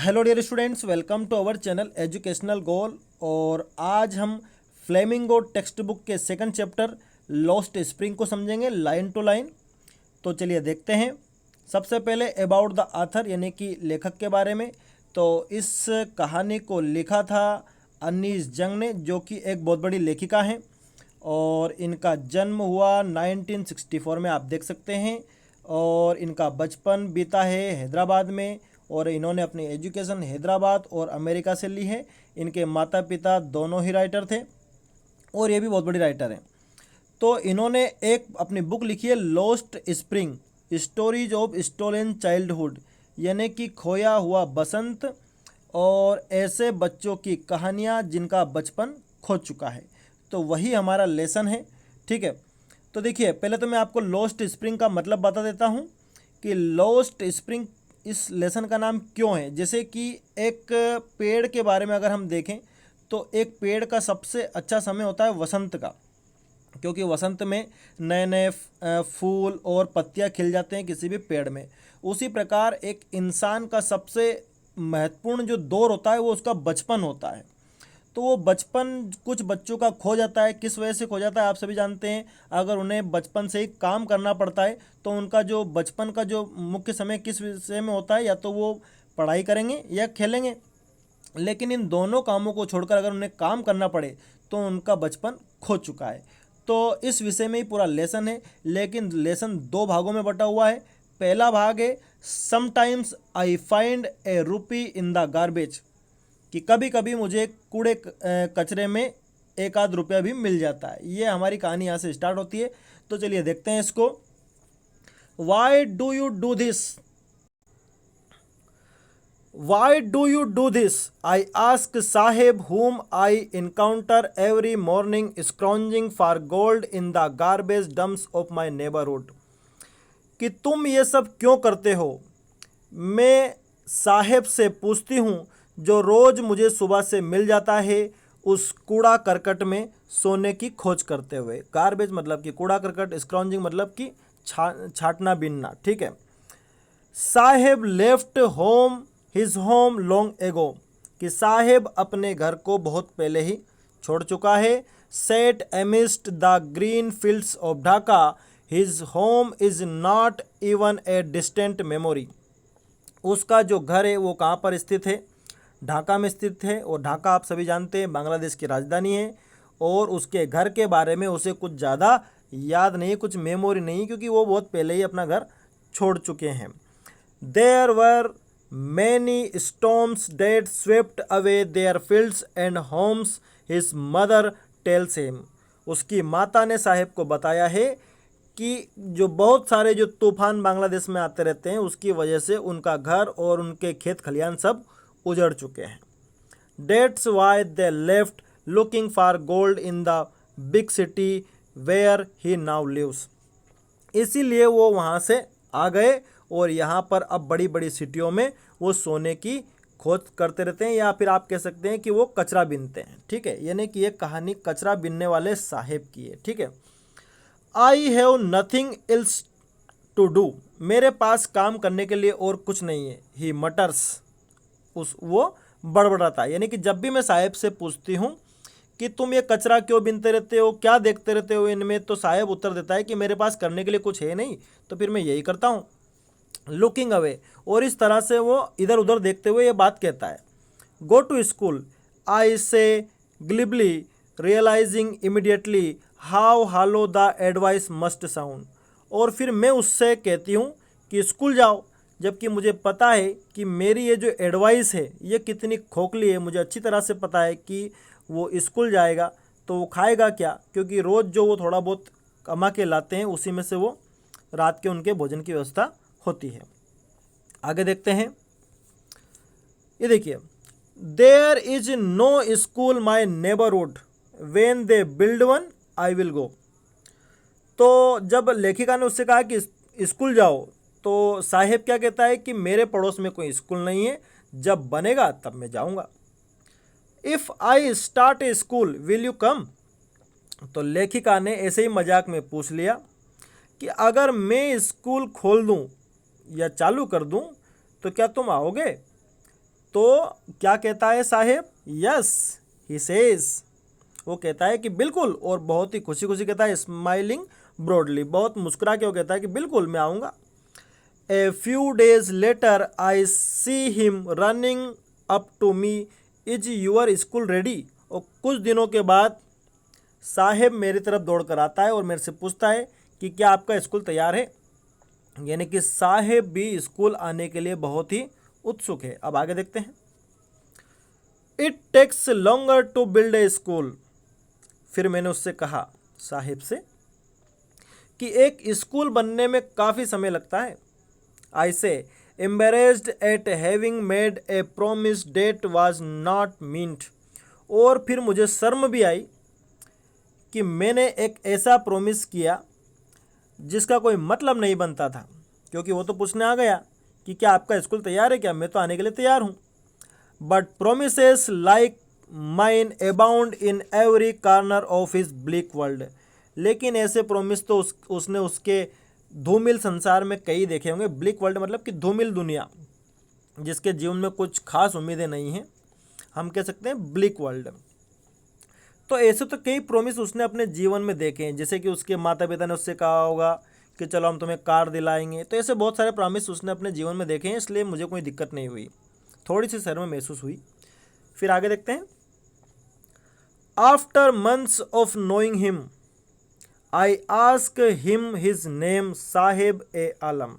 Hello dear students, welcome to our channel educational goal. और आज हम फ्लेमिंगो टेक्स्ट बुक के सेकंड चैप्टर लॉस्ट स्प्रिंग को समझेंगे लाइन टू लाइन। तो चलिए देखते हैं। सबसे पहले अबाउट द आथर यानी कि लेखक के बारे में। तो इस कहानी को लिखा था अनीस जंग ने, जो कि एक बहुत बड़ी लेखिका हैं। और इनका जन्म हुआ 1964 में, आप देख सकते हैं। और इनका बचपन बीता है हैदराबाद में, और इन्होंने अपनी एजुकेशन हैदराबाद और अमेरिका से ली है। इनके माता पिता दोनों ही राइटर थे, और ये भी बहुत बड़ी राइटर हैं। तो इन्होंने एक अपनी बुक लिखी है Lost Spring, Stories of Stolen Childhood, यानी कि खोया हुआ बसंत, और ऐसे बच्चों की कहानियाँ जिनका बचपन खो चुका है। तो वही हमारा लेसन है, ठीक है। तो देखिए, पहले तो मैं आपको लॉस्ट स्प्रिंग का मतलब बता देता हूँ कि लॉस्ट स्प्रिंग इस लेसन का नाम क्यों है। जैसे कि एक पेड़ के बारे में अगर हम देखें, तो एक पेड़ का सबसे अच्छा समय होता है वसंत का, क्योंकि वसंत में नए नए फूल और पत्तियां खिल जाते हैं किसी भी पेड़ में। उसी प्रकार एक इंसान का सबसे महत्वपूर्ण जो दौर होता है वो उसका बचपन होता है। तो वो बचपन कुछ बच्चों का खो जाता है। किस वजह से खो जाता है आप सभी जानते हैं। अगर उन्हें बचपन से ही काम करना पड़ता है, तो उनका जो बचपन का जो मुख्य समय किस विषय में होता है, या तो वो पढ़ाई करेंगे या खेलेंगे। लेकिन इन दोनों कामों को छोड़कर अगर उन्हें काम करना पड़े, तो उनका बचपन खो चुका है। तो इस विषय में ही पूरा लेसन है, लेकिन लेसन दो भागों में बटा हुआ है। पहला भाग है समटाइम्स आई फाइंड ए रूपी इन द गार्बेज, कि कभी कभी मुझे कूड़े कचरे में एक आध रुपया भी मिल जाता है। ये हमारी कहानी यहाँ से स्टार्ट होती है। तो चलिए देखते हैं इसको। Why do you do this, why do you do this, I ask Saheb whom I encounter every morning scrounging for gold in the garbage dumps of my neighborhood। कि तुम ये सब क्यों करते हो, मैं साहेब से पूछती हूँ, जो रोज़ मुझे सुबह से मिल जाता है उस कूड़ा करकट में सोने की खोज करते हुए। गार्बेज मतलब कि कूड़ा करकट, स्क्रॉन्जिंग मतलब कि छाटना बीनना, ठीक है। Saheb left home his home long ago, कि साहेब अपने घर को बहुत पहले ही छोड़ चुका है। Set amidst the green fields of Dhaka, his home is not even a distant memory. उसका जो घर है वो कहाँ पर स्थित है, ढाका में स्थित है। और ढाका आप सभी जानते हैं बांग्लादेश की राजधानी है। और उसके घर के बारे में उसे कुछ ज़्यादा याद नहीं, कुछ मेमोरी नहीं, क्योंकि वो बहुत पहले ही अपना घर छोड़ चुके हैं। There were many storms that swept away their fields and homes, his mother tells him. उसकी माता ने साहेब को बताया है कि जो बहुत सारे जो तूफान बांग्लादेश में आते रहते हैं, उसकी वजह से उनका घर और उनके खेत खलियान सब उजड़ चुके हैं। That's why they left looking for gold in the big city where he now lives. इसीलिए वो वहाँ से आ गए, और यहाँ पर अब बड़ी बड़ी सिटियों में वो सोने की खोज करते रहते हैं, या फिर आप कह सकते हैं कि वो कचरा बीनते हैं, ठीक है। यानी कि ये कहानी कचरा बीनने वाले साहेब की है, ठीक है। I have nothing else to do, मेरे पास काम करने के लिए और कुछ नहीं है। ही मटर्स, वो बड़बड़ाता है। यानी कि जब भी मैं साहेब से पूछती हूँ कि तुम ये कचरा क्यों बीनते रहते हो, क्या देखते रहते हो इनमें, तो साहेब उत्तर देता है कि मेरे पास करने के लिए कुछ है नहीं, तो फिर मैं यही करता हूँ। लुकिंग अवे, और इस तरह से वो इधर उधर देखते हुए ये बात कहता है। गो to school, I say glibly, realising immediately how hollow the advice must sound. और फिर मैं उससे कहती हूँ कि स्कूल जाओ, जबकि मुझे पता है कि मेरी ये जो एडवाइस है ये कितनी खोखली है। मुझे अच्छी तरह से पता है कि वो स्कूल जाएगा तो वो खाएगा क्या, क्योंकि रोज़ जो वो थोड़ा बहुत कमा के लाते हैं उसी में से वो रात के उनके भोजन की व्यवस्था होती है। आगे देखते हैं। ये देखिए, there is no school my neighbourhood, when they build one I will go. तो जब लेखिका ने उससे कहा कि स्कूल जाओ, तो साहेब क्या कहता है कि मेरे पड़ोस में कोई स्कूल नहीं है, जब बनेगा तब मैं जाऊंगा। If I start A school will you come. तो लेखिका ने ऐसे ही मजाक में पूछ लिया कि अगर मैं स्कूल खोल दूं या चालू कर दूं तो क्या तुम आओगे। तो क्या कहता है साहेब? यस ही सेज, वो कहता है कि बिल्कुल, और बहुत ही खुशी खुशी कहता है, स्माइलिंग ब्रॉडली, बहुत मुस्कुरा के वो कहता है कि बिल्कुल मैं आऊँगा। A few days later I see him running up to me, is your school ready. और कुछ दिनों के बाद साहेब मेरी तरफ दौड़ कर आता है और मेरे से पूछता है कि क्या आपका स्कूल तैयार है। यानी कि साहेब भी स्कूल आने के लिए बहुत ही उत्सुक है। अब आगे देखते हैं। It takes longer to build a school. फिर मैंने उससे कहा, साहेब से, कि एक स्कूल बनने में काफ़ी समय लगता है। I was embarrassed at having made a promise that was not meant. और फिर मुझे शर्म भी आई कि मैंने एक ऐसा प्रोमिस किया जिसका कोई मतलब नहीं बनता था, क्योंकि वो तो पूछने आ गया कि क्या आपका स्कूल तैयार है क्या, मैं तो आने के लिए तैयार हूँ। But promises like mine abound in every corner of his bleak world. लेकिन ऐसे प्रोमिस तो उसने उसके धूमिल संसार में कई देखे होंगे। ब्लिक वर्ल्ड मतलब कि धूमिल दुनिया, जिसके जीवन में कुछ खास उम्मीदें नहीं हैं, हम कह सकते हैं ब्लिक वर्ल्ड। तो ऐसे तो कई प्रोमिस उसने अपने जीवन में देखे हैं, जैसे कि उसके माता पिता ने उससे कहा होगा कि चलो हम तुम्हें कार दिलाएंगे। तो ऐसे बहुत सारे प्रॉमिस उसने अपने जीवन में देखे हैं, इसलिए मुझे कोई दिक्कत नहीं हुई, थोड़ी सी शर्म महसूस हुई। फिर आगे देखते हैं। After months of knowing him I ask him his name Saheb e Alam.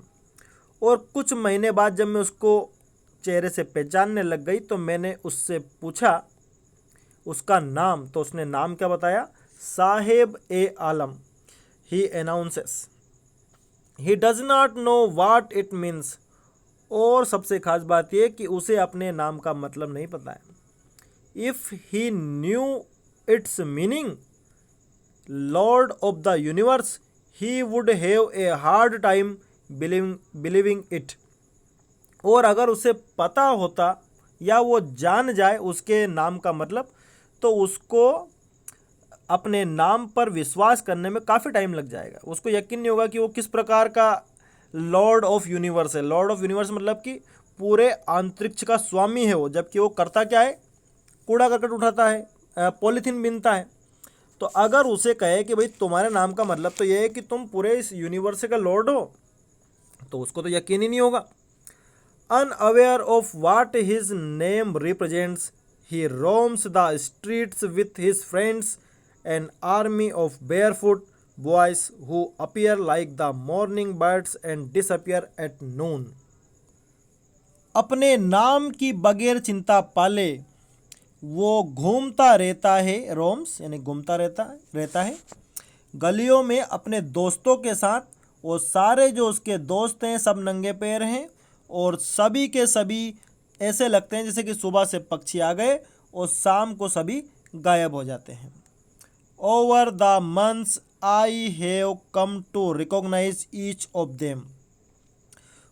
और कुछ महीने बाद जब मैं उसको चेहरे से पहचानने लग गई तो मैंने उससे पूछा उसका नाम। तो उसने नाम क्या बताया? Saheb e Alam. He announces he does not know what it means. और सबसे खास बात यह कि उसे अपने नाम का मतलब नहीं पता है। If he new it's meaning, Lord of the universe, he would have a hard time believing it. और अगर उसे पता होता या वो जान जाए उसके नाम का मतलब, तो उसको अपने नाम पर विश्वास करने में काफ़ी टाइम लग जाएगा। उसको यकीन नहीं होगा कि वो किस प्रकार का लॉर्ड ऑफ यूनिवर्स है। लॉर्ड ऑफ यूनिवर्स मतलब कि पूरे अंतरिक्ष का स्वामी है वो, जबकि वो करता क्या है? कूड़ा करकट उठाता है, पॉलीथीन बीनता है। तो अगर उसे कहे कि भाई तुम्हारे नाम का मतलब तो ये है कि तुम पूरे इस यूनिवर्स का लॉर्ड हो, तो उसको तो यकीन ही नहीं होगा। Unaware of what his name represents, he roams the streets with his friends, an army of barefoot boys who appear like the morning birds and disappear at noon. अपने नाम की बगैर चिंता पाले वो घूमता रहता है, रोम्स यानी घूमता रहता है गलियों में अपने दोस्तों के साथ। वो सारे जो उसके दोस्त हैं सब नंगे पैर हैं, और सभी के सभी ऐसे लगते हैं जैसे कि सुबह से पक्षी आ गए और शाम को सभी गायब हो जाते हैं। Over the months I have come to recognise each of them.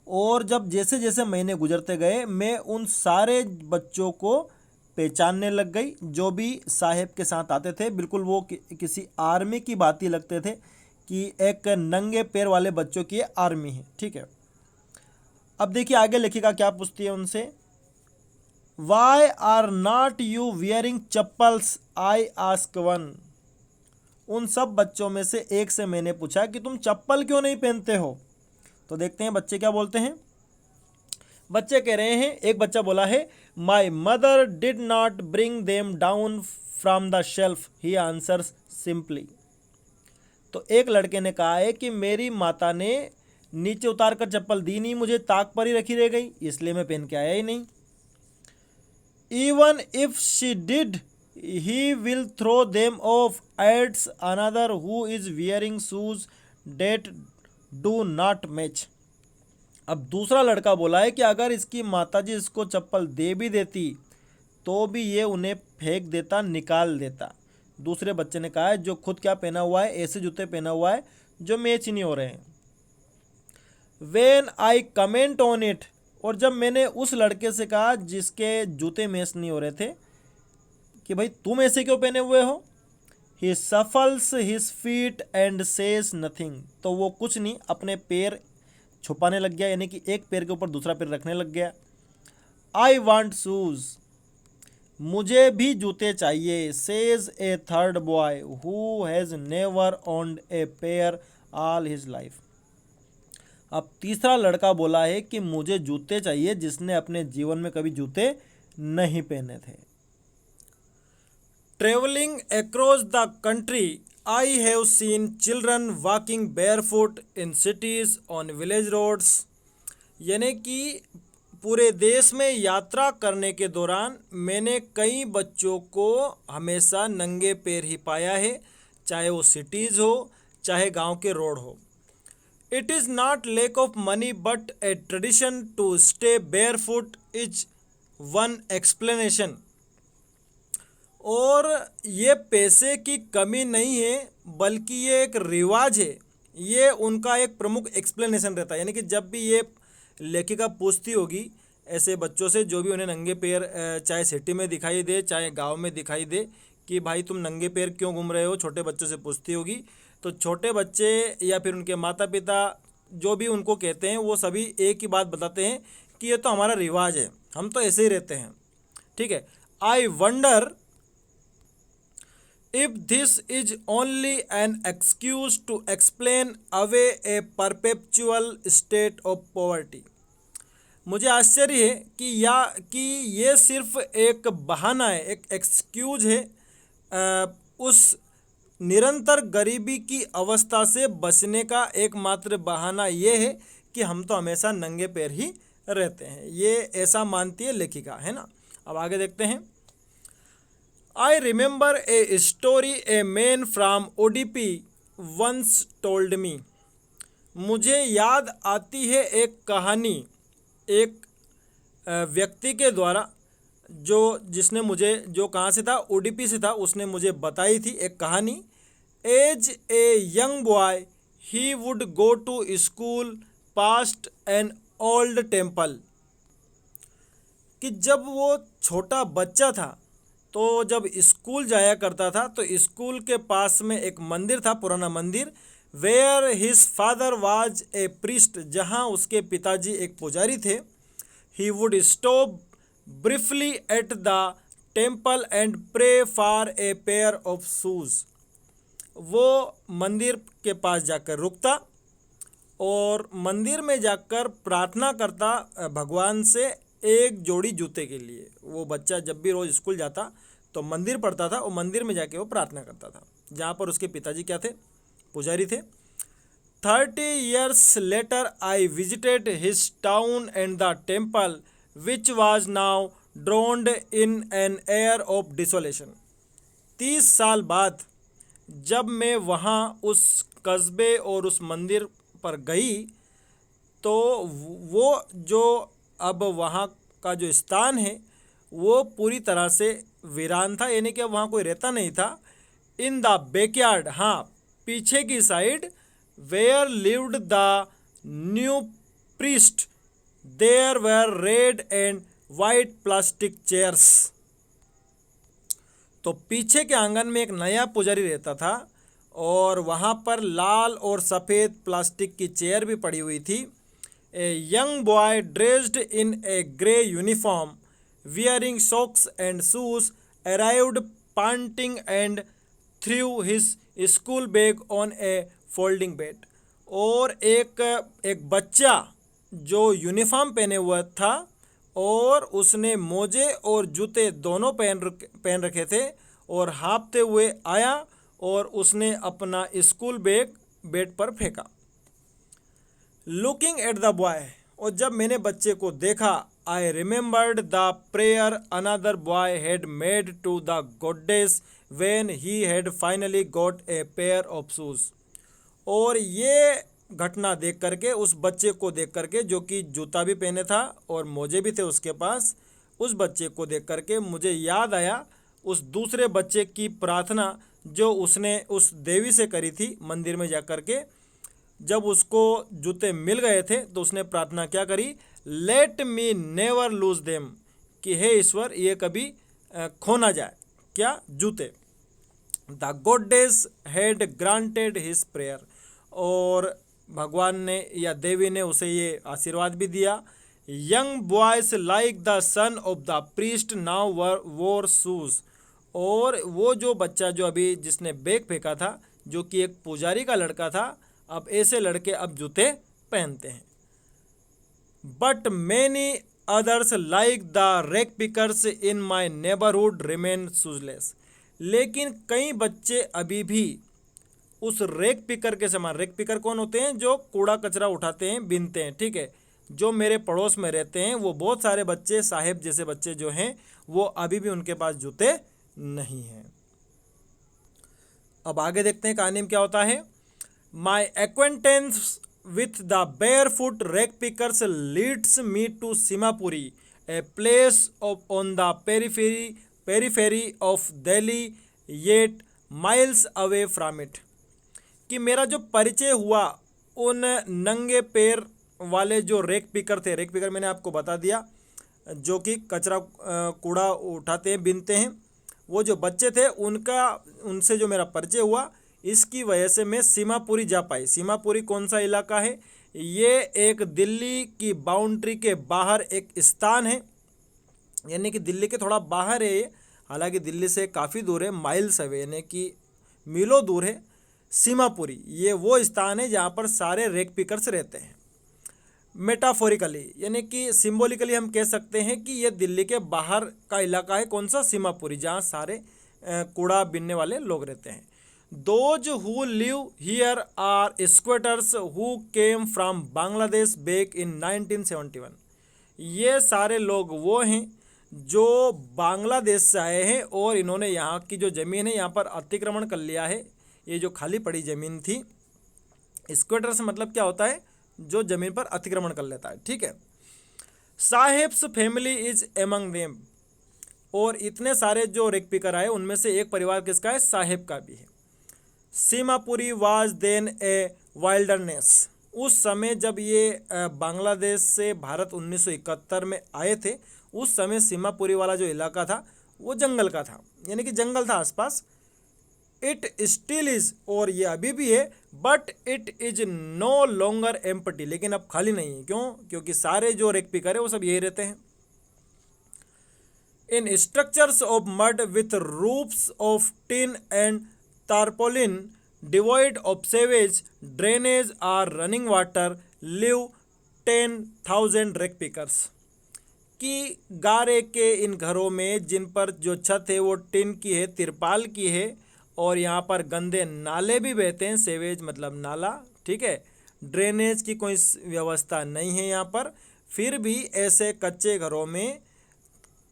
और जब जैसे जैसे महीने गुजरते गए मैं उन सारे बच्चों को पहचानने लग गई जो भी साहेब के साथ आते थे। बिल्कुल वो किसी आर्मी की बात ही लगते थे कि एक नंगे पैर वाले बच्चों की आर्मी है। ठीक है, अब देखिए आगे लेखिका क्या पूछती है उनसे। Why are not you wearing chappals, I ask one. उन सब बच्चों में से एक से मैंने पूछा कि तुम चप्पल क्यों नहीं पहनते हो। तो देखते हैं बच्चे क्या बोलते हैं। बच्चे कह रहे हैं, एक बच्चा बोला है, my mother did not bring them down from the shelf, he answers simply. तो एक लड़के ने कहा है कि मेरी माता ने नीचे उतार कर चप्पल दी नहीं, मुझे ताक पर ही रखी रह गई, इसलिए मैं पहन के आया ही नहीं। Even if she did, he will throw them off, adds another who is wearing shoes that do not match. अब दूसरा लड़का बोला है कि अगर इसकी माताजी इसको चप्पल दे भी देती तो भी ये उन्हें फेंक देता, निकाल देता। दूसरे बच्चे ने कहा है जो खुद क्या पहना हुआ है, ऐसे जूते पहना हुआ है जो मैच ही नहीं हो रहे हैं। When I comment on it, और जब मैंने उस लड़के से कहा जिसके जूते मैच नहीं हो रहे थे कि भाई तुम ऐसे क्यों पहने हुए हो, he shuffles his feet and says nothing. तो वो कुछ नहीं, अपने पैर छुपाने लग गया, यानी कि एक पैर के ऊपर दूसरा पैर रखने लग गया। आई वॉन्ट शूज, मुझे भी जूते चाहिए, says A third boy who has never owned a pair all his life. अब तीसरा लड़का बोला है कि मुझे जूते चाहिए, जिसने अपने जीवन में कभी जूते नहीं पहने थे। Travelling across the country I have seen children walking barefoot in cities on village roads, यानी कि पूरे देश में यात्रा करने के दौरान मैंने कई बच्चों को हमेशा नंगे पैर ही पाया है, चाहे वो सिटीज़ हो चाहे गांव के रोड हो। It is not lack of money but a tradition to stay barefoot is one explanation. और ये पैसे की कमी नहीं है, बल्कि ये एक रिवाज है, ये उनका एक प्रमुख एक्सप्लेनेशन रहता है। यानी कि जब भी ये लेखिका पूछती होगी ऐसे बच्चों से जो भी उन्हें नंगे पैर चाहे सिटी में दिखाई दे चाहे गांव में दिखाई दे कि भाई तुम नंगे पैर क्यों घूम रहे हो, छोटे बच्चों से पूछती होगी, तो छोटे बच्चे या फिर उनके माता पिता जो भी उनको कहते हैं वो सभी एक ही बात बताते हैं कि ये तो हमारा रिवाज है, हम तो ऐसे ही रहते हैं। ठीक है, I wonder if this is only an excuse to explain away a perpetual state of poverty। मुझे आश्चर्य है कि ये सिर्फ एक बहाना है, एक एक्सक्यूज है उस निरंतर गरीबी की अवस्था से बचने का एकमात्र बहाना ये है कि हम तो हमेशा नंगे पैर ही रहते हैं। ये ऐसा मानती है लेखिका, है ना। अब आगे देखते हैं। I remember a story a man from ODP once told me। मुझे याद आती है एक कहानी एक व्यक्ति के द्वारा जिसने मुझे, जो कहाँ से था, ODP से था, उसने मुझे बताई थी एक कहानी। As a young boy he would go to school past an old temple, कि जब वो छोटा बच्चा था तो जब स्कूल जाया करता था तो स्कूल के पास में एक मंदिर था, पुराना मंदिर, where his father was a priest, जहाँ उसके पिताजी एक पुजारी थे। He would stop briefly at the temple and pray for a pair of shoes. वो मंदिर के पास जाकर रुकता और मंदिर में जाकर प्रार्थना करता भगवान से एक जोड़ी जूते के लिए। वो बच्चा जब भी रोज़ स्कूल जाता तो मंदिर पढ़ता था और मंदिर में जाके वो प्रार्थना करता था, जहाँ पर उसके पिताजी क्या थे, पुजारी थे। 30 years later I visited his town and the temple which was now drowned in an air of desolation। 30 साल बाद जब मैं वहाँ उस कस्बे और उस मंदिर पर गई तो वो जो अब वहाँ का जो स्थान है वो पूरी तरह से वीरान था, यानी कि वहाँ कोई रहता नहीं था। इन द बैकयार्ड, हाँ पीछे की side, where lived the new priest, there were red and white plastic chairs. तो पीछे के आंगन में एक नया पुजारी रहता था और वहाँ पर लाल और सफ़ेद प्लास्टिक की चेयर भी पड़ी हुई थी। ए young boy dressed in A grey uniform wearing socks and shoes arrived panting and threw his school bag on a folding bed। और एक बच्चा जो यूनिफॉर्म पहने हुआ था और उसने मोजे और जूते दोनों पहन रखे थे और हाँफते हुए आया और उसने अपना स्कूल बैग बेड पर फेंका। लुकिंग एट द बॉय, और जब मैंने बच्चे को देखा, I remembered the prayer another boy had made to the goddess when he had finally got a pair of shoes। और ये घटना देख करके, उस बच्चे को देख करके जो कि जूता भी पहने था और मोजे भी थे उसके पास, उस बच्चे को देख करके मुझे याद आया उस दूसरे बच्चे की प्रार्थना जो उसने उस देवी से करी थी मंदिर में जा कर के। जब उसको जूते मिल गए थे तो उसने प्रार्थना क्या करी, let me never lose them, कि हे ईश्वर ये कभी खो ना जाए, क्या, जूते। The goddess had granted his prayer, और भगवान ने या देवी ने उसे ये आशीर्वाद भी दिया young boys like the son of the priest now वोर शूज। और वो जो बच्चा जो अभी जिसने बैग फेंका था, जो कि एक पुजारी का लड़का था, अब ऐसे लड़के अब जूते पहनते हैं। But many others like the rag pickers in my neighbourhood remain shoeless. लेकिन कई बच्चे अभी भी उस रेक पिकर के समान, रेक पिकर कौन होते हैं? जो कूड़ा कचरा उठाते हैं, बीनते हैं, ठीक है, जो मेरे पड़ोस में रहते हैं, वो बहुत सारे बच्चे, साहेब जैसे बच्चे जो हैं, वो अभी भी उनके पास जूते नहीं हैं। अब आगे देखते हैं कहानी में क्या होता है। My acquaintance with the barefoot rag pickers leads me to Simapuri, a place on the periphery of Delhi, yet miles away from it। कि मेरा जो परिचय हुआ उन नंगे पैर वाले जो रेक पिकर थे, रेक पिकर मैंने आपको बता दिया, जो कि कचरा कूड़ा उठाते हैं, बीनते हैं, वो जो बच्चे थे उनसे जो मेरा परिचय हुआ, इसकी वजह से मैं सीमापुरी जा पाई। सीमापुरी कौन सा इलाका है? ये एक दिल्ली की बाउंड्री के बाहर एक स्थान है, यानी कि दिल्ली के थोड़ा बाहर है ये, हालांकि दिल्ली से काफ़ी दूर है, माइल्स अवे, यानी कि मीलों दूर है। सीमापुरी ये वो स्थान है जहाँ पर सारे रेक पिकर्स रहते हैं। मेटाफोरिकली यानी कि सिंबॉलिकली हम कह सकते हैं कि ये दिल्ली के बाहर का इलाका है। कौन सा? सीमापुरी, जहाँ सारे कूड़ा बीनने वाले लोग रहते हैं। Those who live here are squatters who came from Bangladesh back in 1971। ये सारे लोग वो हैं जो बांग्लादेश से आए हैं और इन्होंने यहाँ की जो ज़मीन है यहाँ पर अतिक्रमण कर लिया है। ये जो खाली पड़ी ज़मीन थी, स्क्वेटर से मतलब क्या होता है? जो ज़मीन पर अतिक्रमण कर लेता है, ठीक है। Saheb's family is among them. और इतने सारे जो रेक पिकर आए उनमें से एक परिवार किसका है? साहेब का भी है। Seemapuri was then a wilderness. उस समय जब ये बांग्लादेश से भारत 1971 में आए थे, उस समय सीमापुरी वाला जो इलाका था वो जंगल का था, यानी कि जंगल था आसपास। इट स्टिल इज, और ये अभी भी है, but it is no longer empty. लेकिन अब खाली नहीं है। क्यों? क्योंकि सारे जो रेक पिकर है वो सब यही रहते हैं। In structures of mud with roofs of tin and tarpaulin, devoid of sewage, drainage or running water, live 10,000 rag pickers. कि गारे के इन घरों में जिन पर जो छत है वो टिन की है, तिरपाल की है, और यहाँ पर गंदे नाले भी बहते हैं। सेवेज मतलब नाला, ठीक है। ड्रेनेज की कोई व्यवस्था नहीं है यहाँ पर। फिर भी ऐसे कच्चे घरों में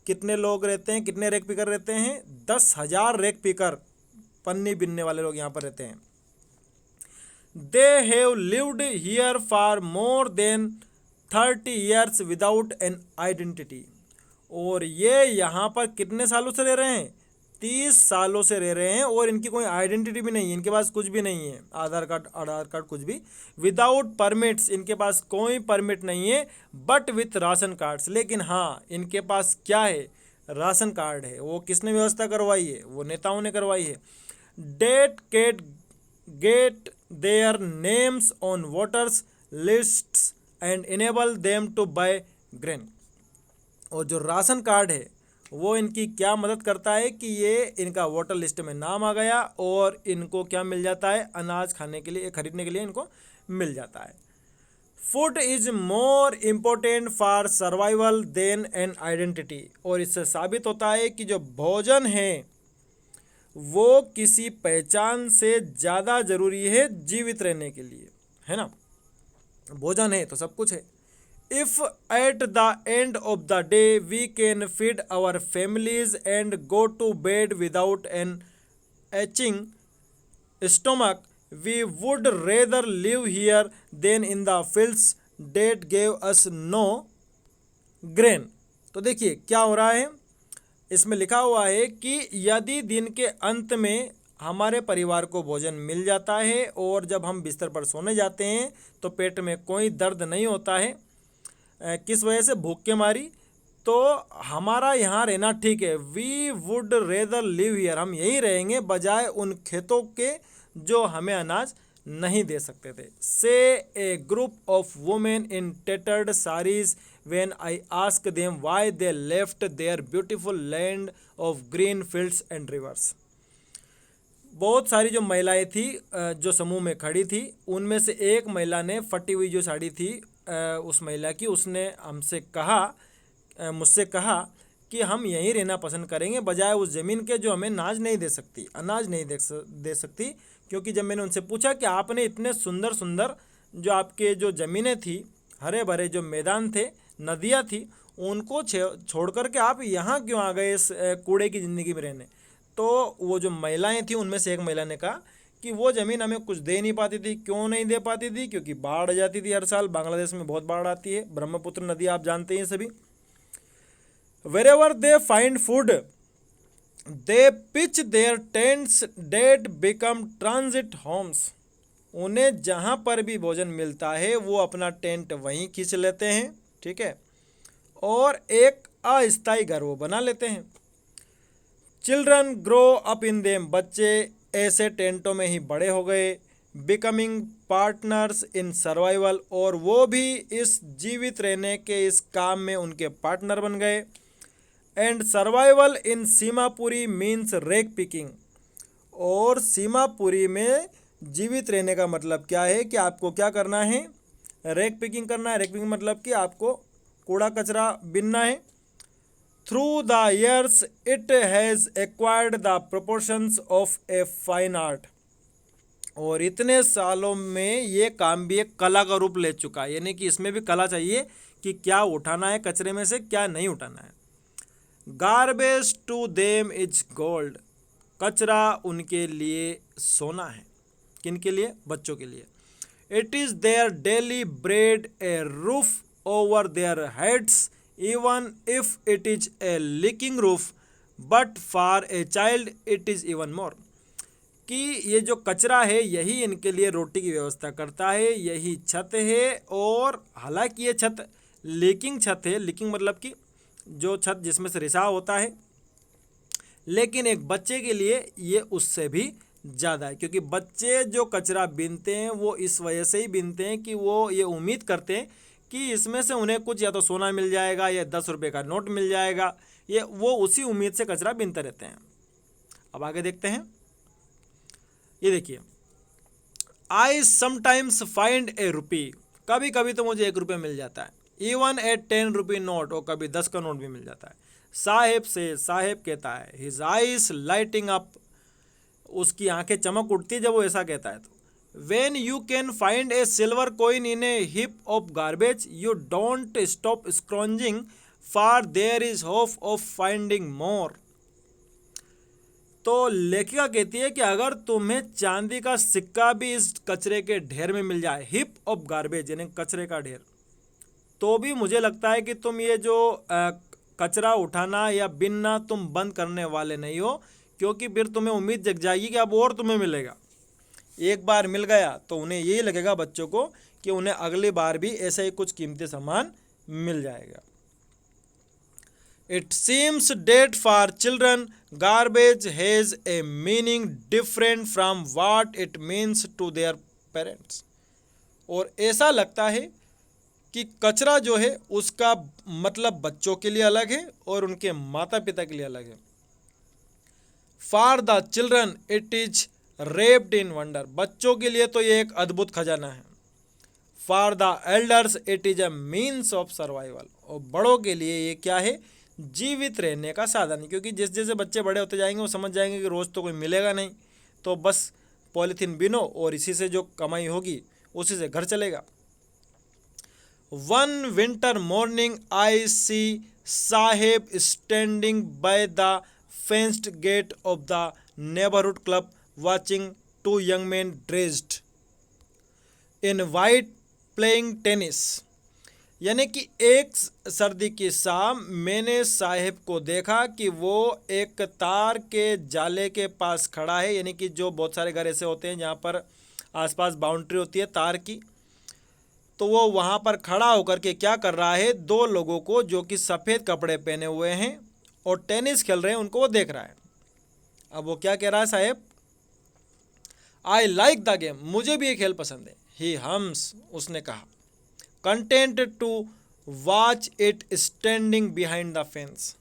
कितने लोग रहते हैं? कितने रेक पिकर रहते हैं? 10,000 रेक पिकर, पन्नी बिनने वाले लोग यहाँ पर रहते हैं। They have lived here for more than 30 years without an identity. और ये यहाँ पर कितने सालों से रह रहे हैं? 30 सालों से रह रहे हैं, और इनकी कोई आइडेंटिटी भी नहीं है, इनके पास कुछ भी नहीं है, आधार कार्ड कुछ भी। विदाउट परमिट्स, इनके पास कोई परमिट नहीं है। बट विथ राशन कार्ड्स, लेकिन हाँ इनके पास क्या है? राशन कार्ड है। वो किसने व्यवस्था करवाई है? वो नेताओं ने करवाई है। That get their names on voters lists and enable them to buy grain. और जो राशन कार्ड है वो इनकी क्या मदद करता है कि ये इनका वोटर लिस्ट में नाम आ गया और इनको क्या मिल जाता है? अनाज खाने के लिए, खरीदने के लिए इनको मिल जाता है। Food is more important for survival than an identity. और इससे साबित होता है कि जो भोजन है वो किसी पहचान से ज़्यादा ज़रूरी है जीवित रहने के लिए, है ना। भोजन है तो सब कुछ है। If at the end of the day we can feed our families and go to bed without an aching stomach, we would rather live here than in the fields that gave us no grain. तो देखिए क्या हो रहा है, इसमें लिखा हुआ है कि यदि दिन के अंत में हमारे परिवार को भोजन मिल जाता है और जब हम बिस्तर पर सोने जाते हैं तो पेट में कोई दर्द नहीं होता है, किस वजह से? भूख के मारी, तो हमारा यहाँ रहना ठीक है। We would rather live here, हम यहीं रहेंगे बजाय उन खेतों के जो हमें अनाज नहीं दे सकते थे। Say a group of women in tattered saris when I asked them why they left their beautiful land of green fields and rivers. बहुत सारी जो महिलाएं थी जो समूह में खड़ी थी, उनमें से एक महिला ने फटी हुई जो साड़ी थी उस महिला की, उसने हमसे कहा, मुझसे कहा कि हम यहीं रहना पसंद करेंगे बजाय उस ज़मीन के जो हमें अनाज नहीं दे सकती। क्योंकि जब मैंने उनसे पूछा कि आपने इतने सुंदर सुंदर जो आपके जो ज़मीनें थी, हरे भरे जो मैदान थे, नदियाँ थी, उनको छोड़ करके आप यहाँ क्यों आ गए इस कूड़े की ज़िंदगी में रहने। तो वो जो महिलाएं थी उनमें से एक महिला ने कहा कि वो ज़मीन हमें कुछ दे नहीं पाती थी। क्यों नहीं दे पाती थी? क्योंकि बाढ़ आ जाती थी हर साल। बांग्लादेश में बहुत बाढ़ आती है, ब्रह्मपुत्र नदी आप जानते हैं सभी। Wherever they find food, they pitch their tents that become transit homes. उन्हें जहाँ पर भी भोजन मिलता है वो अपना टेंट वहीं खींच लेते हैं, ठीक है, और एक अस्थायी घर वो बना लेते हैं। Children grow up in them, बच्चे ऐसे टेंटों में ही बड़े हो गए। बिकमिंग पार्टनर्स इन सर्वाइवल, और वो भी इस जीवित रहने के इस काम में उनके पार्टनर बन गए। And survival in Seemapuri means rag picking, और सीमापुरी में जीवित रहने का मतलब क्या है कि आपको क्या करना है? रेक पिकिंग करना है। रेक पिकिंग मतलब कि आपको कूड़ा कचरा बिनना है। Through the years it has acquired the proportions of a fine art, और इतने सालों में ये काम भी एक कला का रूप ले चुका है। यानी कि इसमें भी कला चाहिए कि क्या उठाना है कचरे में से, क्या नहीं उठाना है। Garbage to them is gold, कचरा उनके लिए सोना है। किन के लिए? बच्चों के लिए। It is their daily bread, A roof over their heads, even if it is a leaking roof, but for a child it is even more. कि ये जो कचरा है यही इनके लिए रोटी की व्यवस्था करता है, यही छत है। और हालांकि ये छत लीकिंग छत है, लीकिंग मतलब कि जो छत जिसमें से रिसाव होता है, लेकिन एक बच्चे के लिए ये उससे भी ज़्यादा है। क्योंकि बच्चे जो कचरा बीनते हैं वो इस वजह से ही बीनते हैं कि वो ये उम्मीद करते हैं कि इसमें से उन्हें कुछ या तो सोना मिल जाएगा या 10 रुपये का नोट मिल जाएगा। ये वो उसी उम्मीद से कचरा बीनते रहते हैं। अब आगे देखते हैं। ये देखिए, आई समटाइम्स फाइंड ए रुपी, कभी कभी तो मुझे 1 रुपये मिल जाता है। इवन ए 10 रुपी नोट, और कभी 10 का नोट भी मिल जाता है। साहेब से, साहेब कहता है, हिज आइज लाइटिंग अप, उसकी आंखें चमक उठती है जब वो ऐसा कहता है। तो when you can find a silver coin in a heap of garbage, you don't stop scrounging, for there is hope of finding more. तो लेखिका कहती है कि अगर तुम्हें चांदी का सिक्का भी इस कचरे के ढेर में मिल जाए, हिप ऑफ गार्बेज यानी कचरे का ढेर, तो भी मुझे लगता है कि तुम ये जो कचरा उठाना या बिनना तुम बंद करने वाले नहीं हो। क्योंकि फिर तुम्हें उम्मीद जग जाएगी कि अब और तुम्हें मिलेगा। एक बार मिल गया तो उन्हें यही लगेगा बच्चों को कि उन्हें अगली बार भी ऐसा ही कुछ कीमती सामान मिल जाएगा। It seems that for children garbage has a meaning different from what it means to their parents, और ऐसा लगता है कि कचरा जो है उसका मतलब बच्चों के लिए अलग है और उनके माता पिता के लिए अलग है। For the children it is raped in wonder, बच्चों के लिए तो ये एक अद्भुत खजाना है। For the elders it is a means of survival, और बड़ों के लिए ये क्या है? जीवित रहने का साधन। क्योंकि जैसे जैसे बच्चे बड़े होते जाएंगे वो समझ जाएंगे कि रोज़ तो कोई मिलेगा नहीं, तो बस पॉलीथीन बिनो और इसी से जो कमाई होगी उसी से घर चलेगा। One winter morning I see Saheb standing by the fenced gate of the neighborhood club watching 2 young men dressed in white playing tennis। यानी कि एक सर्दी की शाम मैंने साहेब को देखा कि वो एक तार के जाले के पास खड़ा है। यानी कि जो बहुत सारे घर ऐसे होते हैं जहाँ पर आसपास बाउंड्री होती है तार की, तो वो वहाँ पर खड़ा होकर के क्या कर रहा है? 2 लोगों को जो कि सफ़ेद कपड़े पहने हुए हैं और टेनिस खेल रहे हैं उनको वो देख रहा है। अब वो क्या कह रहा है साहेब? आई लाइक द गेम, मुझे भी ये खेल पसंद है। ही हम्स, उसने कहा। Content to watch it standing behind the fence.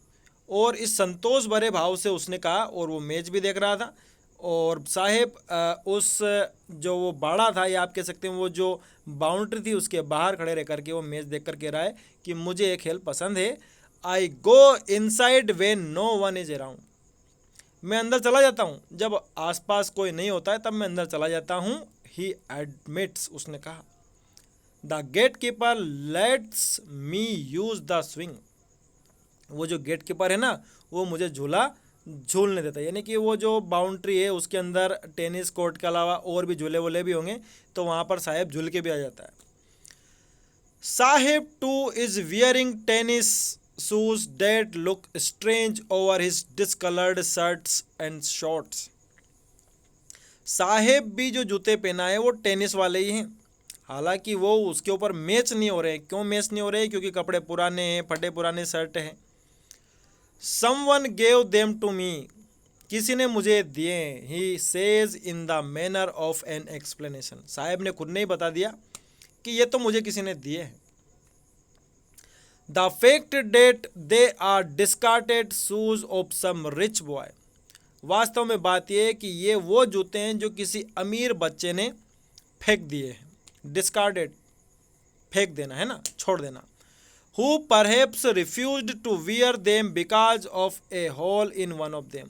और इस संतोष भरे भाव से उसने कहा, और वो मैच भी देख रहा था। और साहेब उस जो वो बाड़ा था, या आप कह सकते हैं वो जो बाउंड्री थी, उसके बाहर खड़े रह करके वो मैच देख कर कह रहा है कि मुझे एक खेल पसंद है। I go inside when no one is around. मैं अंदर चला जाता हूँ जब आसपास कोई नहीं होता है, तब मैं अंदर चला जाता हूँ। ही एडमिट्स, उसने कहा। The gate keeper lets me use the swing. वो जो गेट कीपर है ना, वो मुझे झूला झूलने देता है। यानी कि वो जो बाउंड्री है उसके अंदर टेनिस कोर्ट के अलावा और भी झूले वूले भी होंगे, तो वहाँ पर साहेब झूल के भी आ जाता है। Saheb too is wearing tennis shoes that look strange over his discoloured shirts and shorts. Saheb भी जो जूते पहना है वो टेनिस वाले ही हैं, हालांकि वो उसके ऊपर मैच नहीं हो रहे। क्यों मैच नहीं हो रहे? क्योंकि कपड़े पुराने हैं, फटे पुराने शर्ट हैं। Someone gave them to me, किसी ने मुझे दिए। He says in the manner of an explanation, Saheb ने खुद नहीं बता दिया कि ये तो मुझे किसी ने दिए हैं। The fact that they are discarded shoes of some rich boy. वास्तव में बात यह है कि ये वो जूते हैं जो किसी अमीर बच्चे ने फेंक दिए हैं। डिस्कार्डेड, फेंक देना है ना, छोड़ देना। Who perhaps refused to wear them because of a hole in one of them।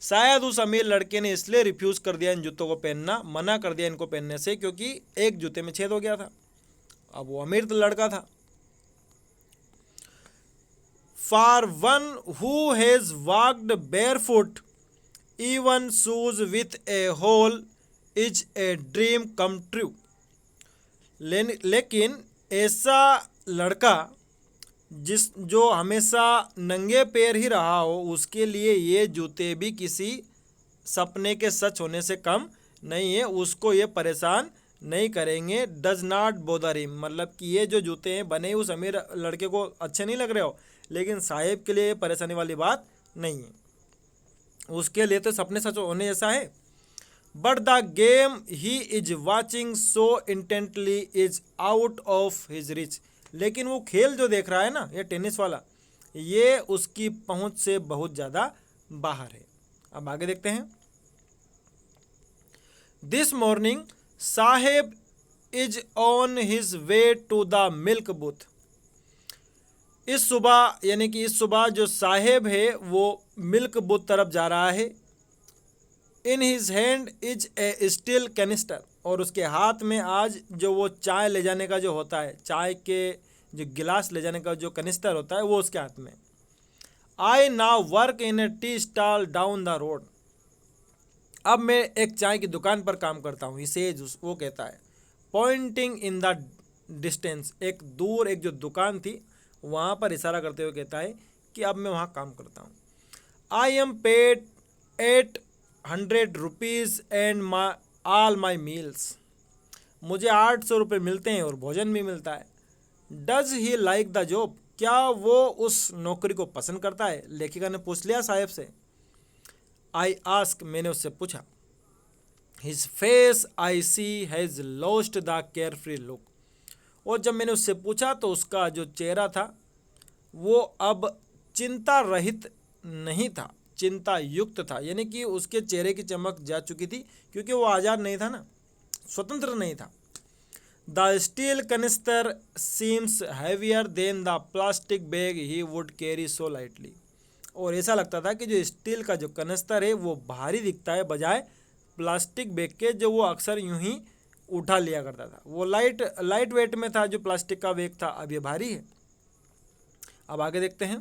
शायद उस अमीर लड़के ने इसलिए रिफ्यूज कर दिया इन जूतों को पहनना, मना कर दिया इनको पहनने से, क्योंकि एक जूते में छेद हो गया था। अब वो अमीर तो लड़का था। For one who has walked barefoot, even shoes with a hole is a dream come true। लेकिन ऐसा लड़का जो हमेशा नंगे पैर ही रहा हो, उसके लिए ये जूते भी किसी सपने के सच होने से कम नहीं है। उसको ये परेशान नहीं करेंगे। डज नॉट बॉदर हिम, मतलब कि ये जो जूते हैं बने उस अमीर लड़के को अच्छे नहीं लग रहे हो, लेकिन साहेब के लिए परेशानी वाली बात नहीं है। उसके लिए तो सपने सच होने जैसा है। But the game he is watching so intently is out of his rich. लेकिन वो खेल जो देख रहा है ना, ये टेनिस वाला, ये उसकी पहुंच से बहुत ज़्यादा बाहर है। अब आगे देखते हैं। This morning Saheb is on his way to the milk booth. इस सुबह, यानी कि इस सुबह जो साहेब है वो मिल्क बूथ तरफ जा रहा है। In his hand is a steel canister, और उसके हाथ में आज जो वो चाय ले जाने का जो होता है, चाय के जो गिलास ले जाने का जो कनिस्टर होता है, वो उसके हाथ में। I now work in A tea stall down the road. अब मैं एक चाय की दुकान पर काम करता हूँ। इसे वो कहता है, पॉइंटिंग इन द डिस्टेंस, एक दूर एक जो दुकान थी वहाँ पर इशारा करते हुए कहता है कि अब मैं वहाँ काम करता हूँ। I am paid 800 rupees and all my meals. मुझे 800 रुपये मिलते हैं और भोजन भी मिलता है। Does he like the job, क्या वो उस नौकरी को पसंद करता है? लेखिका ने पूछ लिया साहेब से। आई आस्क, मैंने उससे पूछा। His face I see has lost the carefree look. और जब मैंने उससे पूछा तो उसका जो चेहरा था वो अब चिंता रहित नहीं था, चिंता युक्त था। यानी कि उसके चेहरे की चमक जा चुकी थी, क्योंकि वो आज़ाद नहीं था ना, स्वतंत्र नहीं था। The steel canister seems heavier than the plastic bag he would carry so lightly. और ऐसा लगता था कि जो स्टील का जो कनिस्तर है वो भारी दिखता है, बजाय प्लास्टिक बैग के जो वो अक्सर यूं ही उठा लिया करता था। वो लाइट वेट में था जो प्लास्टिक का बैग था, अब ये भारी है। अब आगे देखते हैं।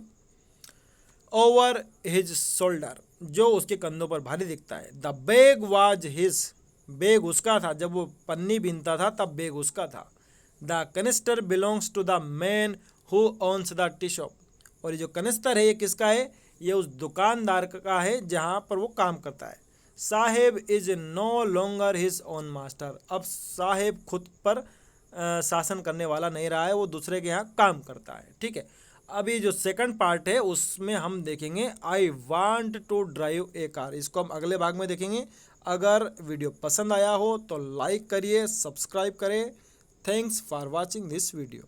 ओवर हिज शोल्डर, जो उसके कंधों पर भारी दिखता है। The bag was his, bag उसका था। जब वो पन्नी बीनता था तब बैग उसका था। The canister belongs to the man who owns the tea shop. और ये जो कनिस्टर है ये किसका है? ये उस दुकानदार का है जहाँ पर वो काम करता है। Saheb is no longer his own master. अब साहेब खुद पर शासन करने वाला नहीं रहा है, वो दूसरे के यहाँ काम करता है। ठीक है, अभी जो सेकंड पार्ट है उसमें हम देखेंगे I want to drive a car. इसको हम अगले भाग में देखेंगे। अगर वीडियो पसंद आया हो तो लाइक करिए, सब्सक्राइब करें। Thanks for watching this video.